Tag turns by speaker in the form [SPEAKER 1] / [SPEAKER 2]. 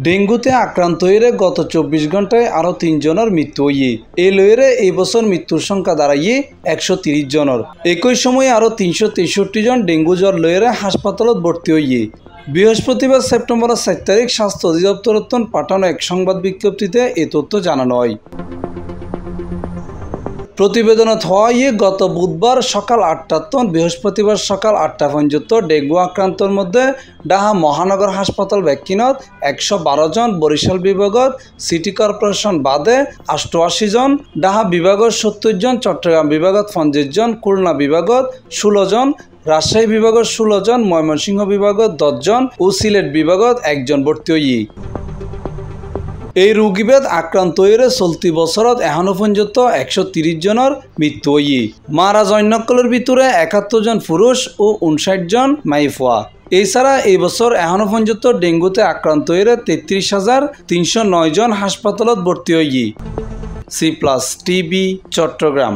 [SPEAKER 1] ডেঙ্গুতে আক্রান্ত হয়ে গত 24 ঘন্টায় আরও 3 জনের মৃত্যু হইয়ে এই লইরে এই বছর মৃত্যুর সংখ্যা দাঁড়াইয়ে 130 জনের। একই সময়ে আরও 363 জন ডেঙ্গু জ্বর লইরে হাসপাতালত ভর্তি হইয়ে। বৃহস্পতিবার সেপ্টেম্বরের 4 তারিখ স্বাস্থ্য অধিদপ্তর পাঠানো এক সংবাদ বিজ্ঞপ্তিতে এই তথ্য জানানো হয়। প্রতিবেদনত হওয়ায় গত বুধবার সকাল 8টা বৃহস্পতিবার সকাল 8টা পর্যন্ত ডেঙ্গু আক্রান্তর মধ্যে ঢাকা মহানগর হাসপাতাল ভ্যাকসিনত 112 জন, বরিশাল বিভাগত সিটি কর্পোরেশন বাদে 88 জন, ঢাকা বিভাগত 70 জন, চট্টগ্রাম বিভাগত 50 জন, খুলনা বিভাগত 16 জন, রাজশাহী বিভাগত 16 জন, ময়মনসিংহ বিভাগত 10 জন ও সিলেট বিভাগত 1 জন ভর্তি হই। এই রোগীভেদ আক্রান্ত হয়ে চলতি বছরত এখনো পর্যন্ত 130 জনের মৃত্যু হইয়ে। মারা জৈনকলের ভিতরে 71 জন পুরুষ ও 59 জন মাইফুয়া। এছাড়া এই বছর এখনো পর্যন্ত ডেঙ্গুতে আক্রান্ত হয়ে 33,309 জন হাসপাতালত ভর্তি হইয়ে। C+ TV Chittagong.